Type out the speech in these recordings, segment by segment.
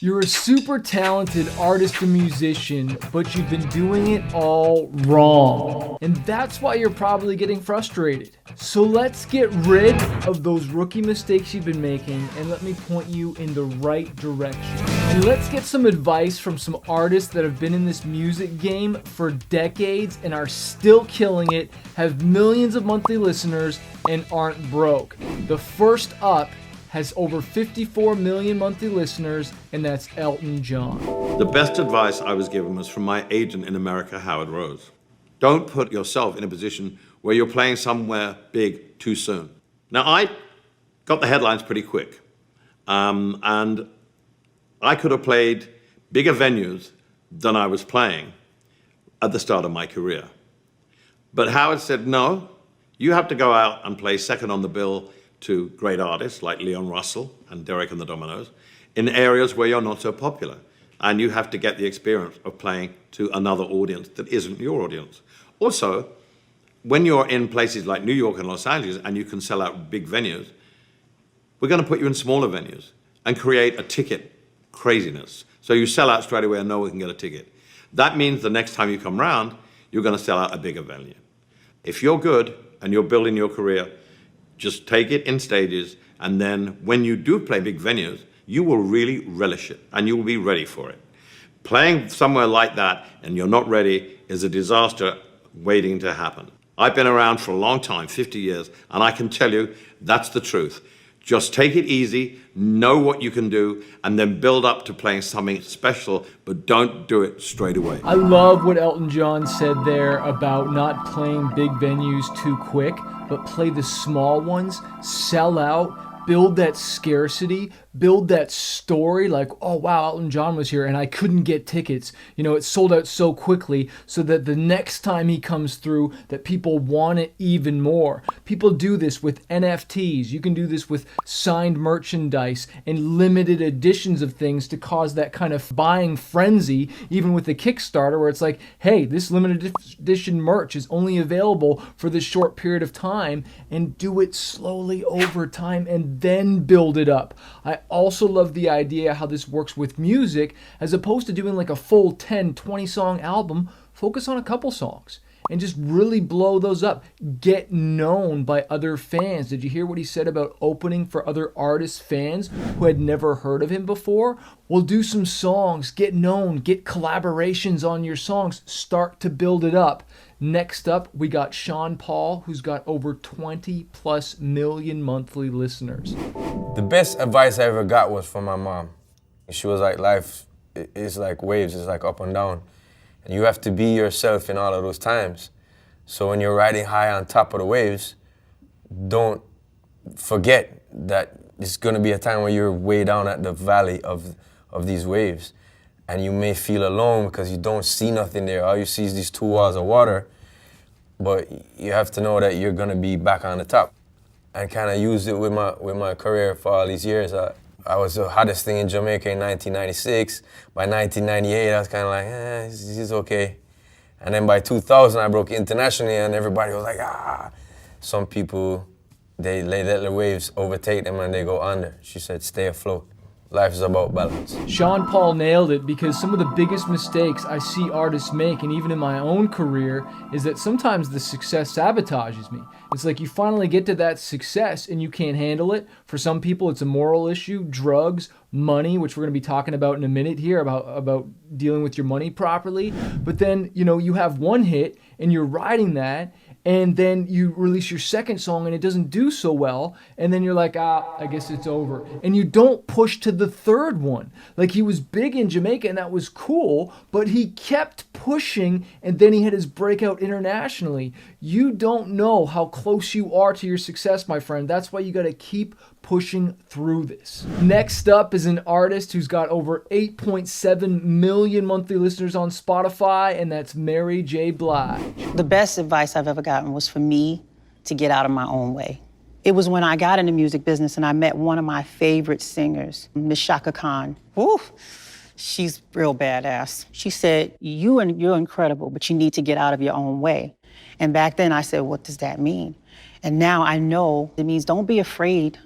You're a super talented artist and musician, but you've been doing it all wrong. And that's why you're probably getting frustrated. So let's get rid of those rookie mistakes you've been making and let me point you in the right direction. And let's get some advice from some artists that have been in this music game for decades and are still killing it, have millions of monthly listeners, and aren't broke. The first up has over 54 million monthly listeners, and that's Elton John. The best advice I was given was from my agent in America, Howard Rose. Don't put yourself in a position where you're playing somewhere big too soon. Now, I got the headlines pretty quick, and I could have played bigger venues than I was playing at the start of my career. But Howard said, no, you have to go out and play second on the bill to great artists like Leon Russell and Derek and the Dominoes in areas where you're not so popular. And you have to get the experience of playing to another audience that isn't your audience. Also, when you're in places like New York and Los Angeles and you can sell out big venues, we're going to put you in smaller venues and create a ticket craziness. So you sell out straight away and no one can get a ticket. That means the next time you come round, you're going to sell out a bigger venue. If you're good and you're building your career, just take it in stages, and then when you do play big venues, you will really relish it, and you will be ready for it. Playing somewhere like that and you're not ready is a disaster waiting to happen. I've been around for a long time, 50 years, and I can tell you that's the truth. Just take it easy, know what you can do, and then build up to playing something special, but don't do it straight away. I love what Elton John said there about not playing big venues too quick, but play the small ones, sell out, build that scarcity, build that story like, oh wow, Elton John was here and I couldn't get tickets. You know, it sold out so quickly so that the next time he comes through that people want it even more. People do this with NFTs. You can do this with signed merchandise and limited editions of things to cause that kind of buying frenzy, even with the Kickstarter where it's like, hey, this limited edition merch is only available for this short period of time, and do it slowly over time and then build it up. I also love the idea how this works with music, as opposed to doing like a full 10, 20 song album. Focus on a couple songs and just really blow those up. Get known by other fans. Did you hear what he said about opening for other artists' fans who had never heard of him before? Well, do some songs, get known, get collaborations on your songs, start to build it up. Next up, we got Sean Paul, who's got over 20 plus million monthly listeners. The best advice I ever got was from my mom. She was like, life is like waves, it's like up and down. And you have to be yourself in all of those times. So when you're riding high on top of the waves, don't forget that it's gonna be a time where you're way down at the valley of these waves. And you may feel alone because you don't see nothing there. All you see is these two walls of water. But you have to know that you're gonna be back on the top. And kind of used it with my career for all these years. I was the hottest thing in Jamaica in 1996. By 1998, I was kind of like, he's okay. And then by 2000, I broke internationally, and everybody was like, ah. Some people, they let the waves overtake them and they go under. She said, stay afloat. Life is about balance. Sean Paul nailed it, because some of the biggest mistakes I see artists make, and even in my own career, is that sometimes the success sabotages me. It's like you finally get to that success and you can't handle it. For some people, it's a moral issue, drugs, money, which we're going to be talking about in a minute here, about dealing with your money properly. But then, you have one hit and you're riding that, and then you release your second song and it doesn't do so well, and then you're like, I guess it's over. And you don't push to the third one. Like, he was big in Jamaica and that was cool, but he kept pushing, and then he had his breakout internationally. You don't know how close you are to your success, my friend. That's why you got to keep pushing through this. Next up is an artist who's got over 8.7 million monthly listeners on Spotify, and that's Mary J. Blige. The best advice I've ever gotten was for me to get out of my own way. It was when I got in the music business and I met one of my favorite singers, Miss Shaka Khan. Woo! She's real badass. She said, you're incredible, but you need to get out of your own way. And back then I said, what does that mean? And now I know it means don't be afraid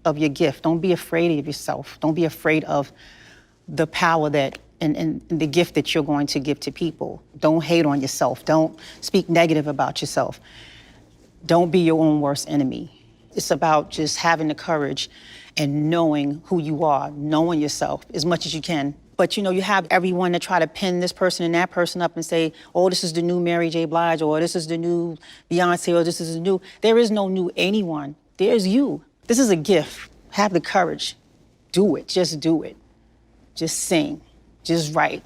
of your gift. Don't be afraid of yourself. Don't be afraid of the power that and the gift that you're going to give to people. Don't hate on yourself. Don't speak negative about yourself. Don't be your own worst enemy. It's about just having the courage and knowing who you are, knowing yourself as much as you can. But you have everyone that try to pin this person and that person up and say, oh, this is the new Mary J. Blige, or this is the new Beyonce, or this is the new. There is no new anyone. There's you. This is a gift. Have the courage. Do it. Just do it. Just sing. Just write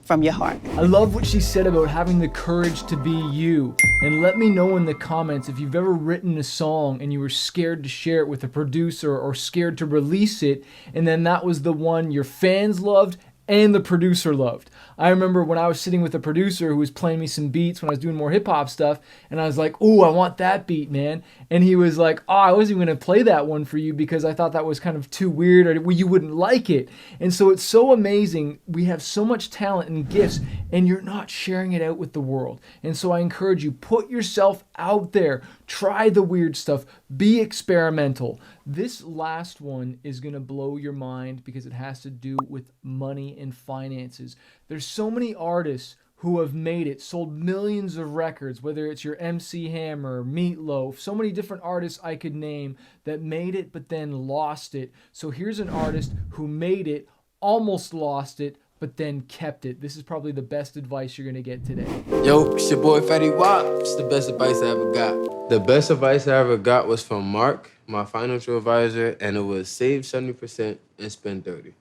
from your heart. I love what she said about having the courage to be you. And let me know in the comments if you've ever written a song and you were scared to share it with a producer or scared to release it, and then that was the one your fans loved and the producer loved. I remember when I was sitting with a producer who was playing me some beats when I was doing more hip hop stuff, and I was like, "Ooh, I want that beat, man." And he was like, "Oh, I wasn't even going to play that one for you because I thought that was kind of too weird, or you wouldn't like it." And so it's so amazing. We have so much talent and gifts, and you're not sharing it out with the world. And so I encourage you, put yourself out there. Try the weird stuff. Be experimental. This last one is going to blow your mind because it has to do with money and finances. There's so many artists who have made it, sold millions of records, whether it's your MC Hammer, Meatloaf, so many different artists I could name that made it but then lost it. So here's an artist who made it, almost lost it, but then kept it. This is probably the best advice you're going to get today. Yo, it's your boy Fetty Wap. It's the best advice I ever got. The best advice I ever got was from Mark, my financial advisor, and it was save 70% and spend 30%.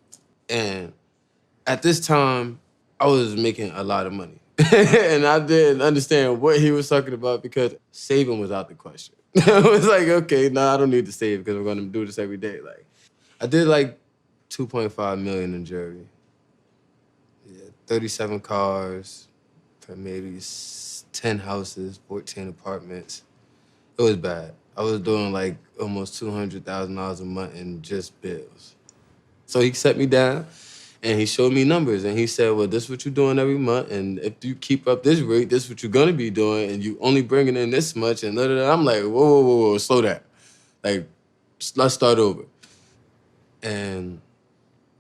And at this time, I was making a lot of money. And I didn't understand what he was talking about because saving was out the question. I was like, okay, I don't need to save because we're going to do this every day. Like, I did like 2.5 million in jewelry. 37 cars, maybe 10 houses, 14 apartments. It was bad. I was doing like almost $200,000 a month in just bills. So he set me down and he showed me numbers and he said, well, this is what you're doing every month, and if you keep up this rate, this is what you're gonna be doing, and you only bringing in this much, and da, da, da. I'm like, whoa, slow down. Like, let's start over. And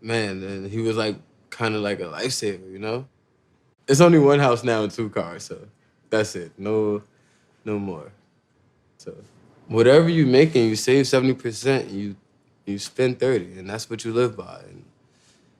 man, and he was like, kind of like a lifesaver, It's only one house now and 2 cars, so that's it. No more. So whatever you're making, you save 70%, you spend 30%, and that's what you live by. And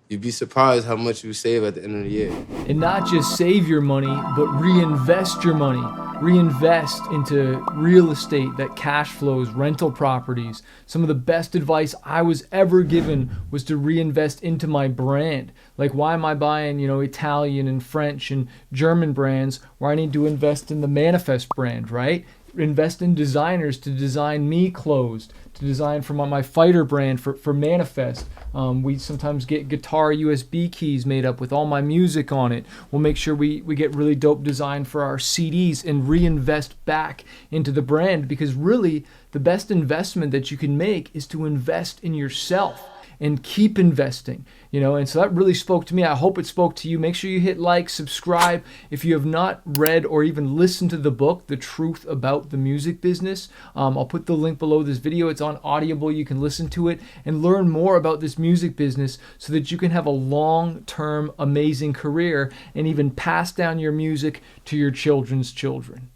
you'd be surprised how much you save at the end of the year. And not just save your money, but reinvest your money. Reinvest into real estate that cash flows, rental properties. Some of the best advice I was ever given was to reinvest into my brand. Like, why am I buying, Italian and French and German brands where I need to invest in the Manifest brand, right? Invest in designers to design me clothes, to design for my fighter brand for Manifest. We sometimes get guitar USB keys made up with all my music on it. We'll make sure we get really dope design for our CDs and reinvest back into the brand, because really the best investment that you can make is to invest in yourself and keep investing, and so that really spoke to me. I hope it spoke to you. Make sure you hit like, subscribe. If you have not read or even listened to the book, The Truth About the Music Business, I'll put the link below this video. It's on Audible. You can listen to it and learn more about this music business so that you can have a long-term, amazing career and even pass down your music to your children's children.